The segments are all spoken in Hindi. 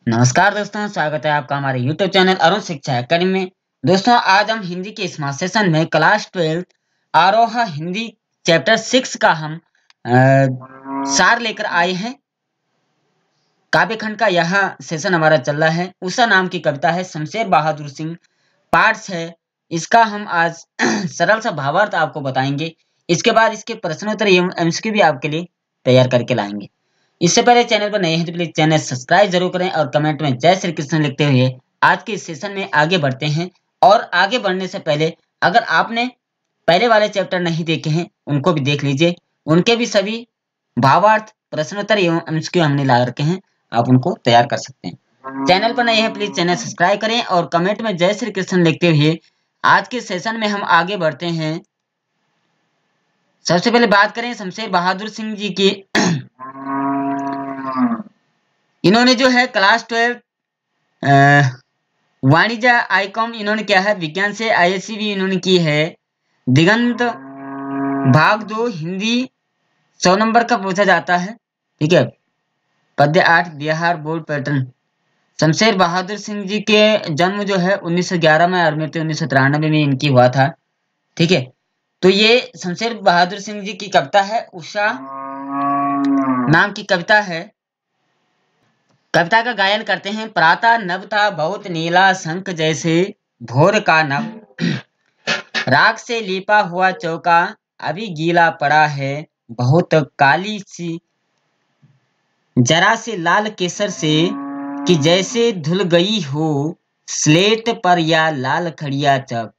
नमस्कार दोस्तों, स्वागत है आपका हमारे YouTube चैनल अरुण शिक्षा अकादमी में। दोस्तों, आज हम हिंदी के स्मार्ट सेशन में क्लास 12 आरोहा हिंदी चैप्टर 6 का हम सार लेकर आए हैं। काव्य खंड का यह सेशन हमारा चल रहा है। उषा नाम की कविता है, शमशेर बहादुर सिंह पार्ट्स है। इसका हम आज सरल सा भावार्थ आपको बताएंगे। इसके बाद इसके प्रश्नोत्तर एवं एमसीक्यू भी आपके लिए तैयार करके लाएंगे। इससे पहले चैनल पर नए हैं तो प्लीज चैनल सब्सक्राइब जरूर करें और कमेंट में जय श्री कृष्ण लिखते हुए आज के इस सेशन में आगे बढ़ते हैं। और आगे बढ़ने से पहले अगर आपने पहले वाले चैप्टर नहीं देखे हैं उनको भी देख लीजिए। उनके भी सभी भावार्थ, प्रश्नोत्तर एवं एमसीक्यू हमने ला रखे हैं, आप उनको तैयार कर सकते हैं। चैनल पर नए हैं प्लीज चैनल सब्सक्राइब करें और कमेंट में जय श्री कृष्ण लिखते हुए आज के सेशन में हम आगे बढ़ते हैं। सबसे पहले बात करें शमशेर बहादुर सिंह जी की। इन्होंने जो है क्लास 12 वाणिज्य आईकॉम इन्होंने किया है। विज्ञान से आईएससी भी इन्होंने की है। दिगंत भाग 2 हिंदी 100 नंबर का पूछा जाता है। ठीक है। पद्य 8 बिहार बोर्ड पैटर्न। शमशेर बहादुर सिंह जी के जन्म जो है 1911 में और मृत्यु 1993 में इनकी हुआ था। ठीक है। तो ये शमशेर बहादुर सिंह जी की कविता है, उषा नाम की कविता है। कविता का गायन करते हैं। प्रातः नभ था बहुत नीला शंख जैसे भोर का नभ, राख से लीपा हुआ चौका अभी गीला पड़ा है बहुत काली सी, जरा से लाल केसर से कि जैसे धुल गई हो स्लेट पर या लाल खड़िया चक,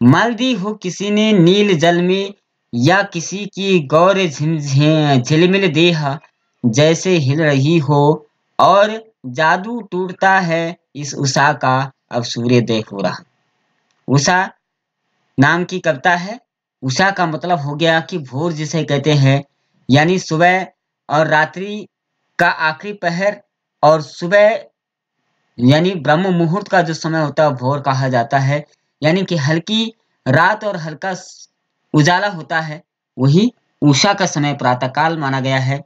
मल दी हो किसी ने नील जल में या किसी की गौर झिलमिल देह जैसे हिल रही हो, और जादू टूटता है इस उषा का अब सूर्योदय हो रहा। उषा नाम की कविता है। उषा का मतलब हो गया कि भोर जिसे कहते हैं, यानी सुबह और रात्रि का आखिरी पहर, और सुबह यानी ब्रह्म मुहूर्त का जो समय होता है भोर कहा जाता है। यानी कि हल्की रात और हल्का उजाला होता है, वही उषा का समय प्रातःकाल माना गया है।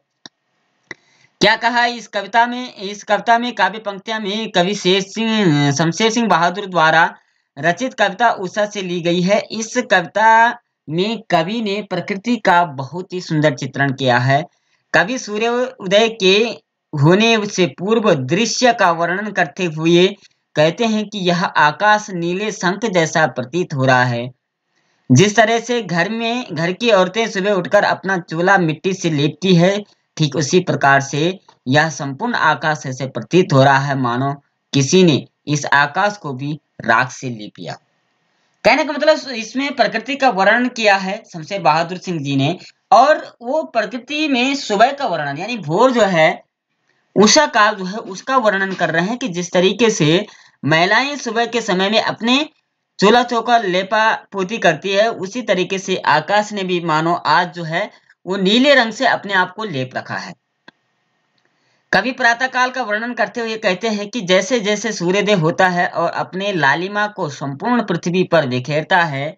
क्या कहा है इस कविता में? इस कविता में काव्य पंक्तियां में कवि शमशेर सिंह बहादुर द्वारा रचित कविता उषा से ली गई है। इस कविता में कवि ने प्रकृति का बहुत ही सुंदर चित्रण किया है। कवि सूर्य उदय के होने से पूर्व दृश्य का वर्णन करते हुए कहते हैं कि यह आकाश नीले शंख जैसा प्रतीत हो रहा है। जिस तरह से घर की औरतें सुबह उठकर अपना चूल्हा मिट्टी से लेपती है, ठीक उसी प्रकार से यह संपूर्ण आकाश ऐसे प्रतीत हो रहा है मानो किसी ने इस आकाश को भी राख से लेप लिया। कहने का मतलब इसमें प्रकृति का वर्णन किया है शमशेर बहादुर सिंह जी ने, और वो प्रकृति में सुबह का वर्णन यानी भोर जो है, उषा काल जो है उसका वर्णन कर रहे हैं कि जिस तरीके से महिलाएं सुबह के समय में अपने चूल्हा चौका लेपा पोती करती है, उसी तरीके से आकाश ने भी मानो आज जो है वो नीले रंग से अपने आप को लेप रखा है। कवि प्रातःकाल का वर्णन करते हुए कहते हैं कि जैसे जैसे सूर्योदय होता है और अपने लालिमा को संपूर्ण पृथ्वी पर बिखेरता है,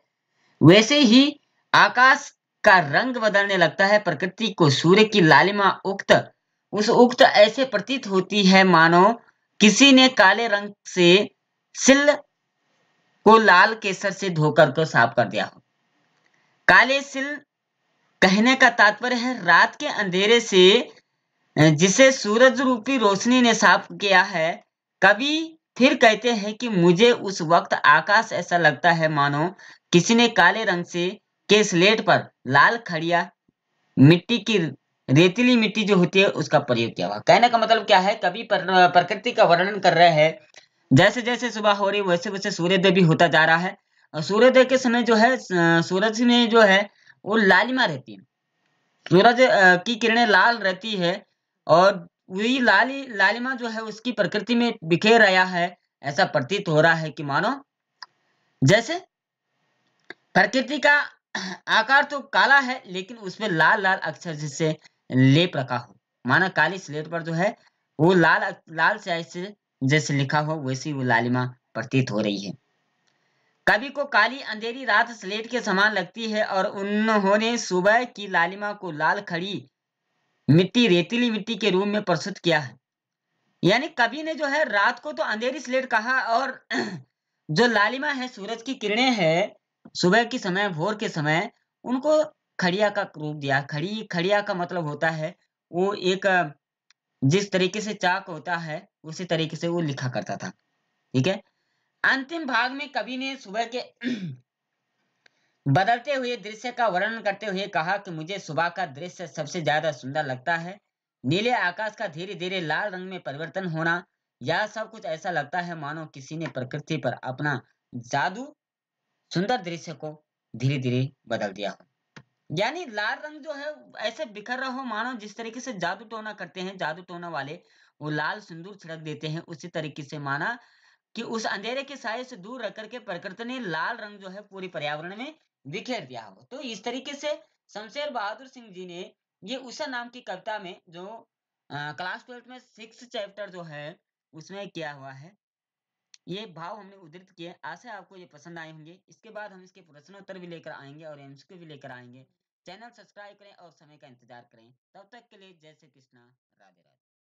वैसे ही आकाश का रंग बदलने लगता है। प्रकृति को सूर्य की लालिमा उक्त ऐसे प्रतीत होती है मानो किसी ने काले रंग से सिल को लाल केसर से धोकर को साफ कर दिया हो। काले सिल कहने का तात्पर्य है रात के अंधेरे से जिसे सूरज रूपी रोशनी ने साफ किया है। कवि फिर कहते हैं कि मुझे उस वक्त आकाश ऐसा लगता है मानो किसी ने काले रंग से के स्लेट पर लाल खड़िया मिट्टी की रेतीली मिट्टी जो होती है उसका प्रयोग किया हुआ। कहने का मतलब क्या है, कवि प्रकृति का वर्णन कर रहे हैं। जैसे जैसे सुबह हो रही वैसे वैसे सूर्योदय भी होता जा रहा है, और सूर्योदय के समय जो है सूरज में जो है वो लालिमा रहती है। सूरज की किरणें लाल रहती है, और वही लालिमा जो है उसकी प्रकृति में बिखेर रहा है। ऐसा प्रतीत हो रहा है कि मानो जैसे प्रकृति का आकार तो काला है लेकिन उसमें लाल लाल अक्षर जिससे लेप रखा हो, माना काली स्लेट पर जो है वो लाल स्याही से जैसे लिखा हो वैसी वो लालिमा प्रतीत हो रही है। कवि को काली अंधेरी रात स्लेट के समान लगती है, और उन्होंने सुबह की लालिमा को लाल खड़ी मिट्टी रेतीली मिट्टी के रूप में प्रस्तुत किया है। यानी कवि ने जो है रात को तो अंधेरी स्लेट कहा, और जो लालिमा है, सूरज की किरणें है, सुबह के समय, भोर के समय, उनको खड़िया का रूप दिया। खड़िया का मतलब होता है वो एक जिस तरीके से चाक होता है उसी तरीके से वो लिखा करता था। ठीक है। अंतिम भाग में कवि ने सुबह के बदलते हुए दृश्य का वर्णन करते हुए कहा कि मुझे सुबह का दृश्य सबसे ज्यादा सुंदर लगता है। नीले आकाश का धीरे धीरे लाल रंग में परिवर्तन होना, यह सब कुछ ऐसा लगता है मानो किसी ने प्रकृति पर अपना जादू सुंदर दृश्य को धीरे धीरे बदल दिया हो। यानी लाल रंग जो है ऐसे बिखर रहा हो मानो जिस तरीके से जादू टोना करते हैं, जादू टोना वाले वो लाल सिंदूर छिड़क देते हैं, उसी तरीके से माना कि उस अंधेरे के साये से दूर रह करके प्रकृति ने लाल रंग जो है पूरी पर्यावरण में बिखेर दिया हो। तो इस तरीके से शमशेर बहादुर सिंह जी ने ये उषा नाम की कविता में जो क्लास 12 में 6 चैप्टर जो है उसमें किया हुआ है, ये भाव हमने उद्धृत किए। आशा है आपको ये पसंद आए होंगे। इसके बाद हम इसके प्रश्नोत्तर भी लेकर आएंगे और एमसीक्यू भी लेकर आएंगे। चैनल सब्सक्राइब करें और समय का इंतजार करें। तब तक के लिए जय श्री कृष्णा, राधे राधे।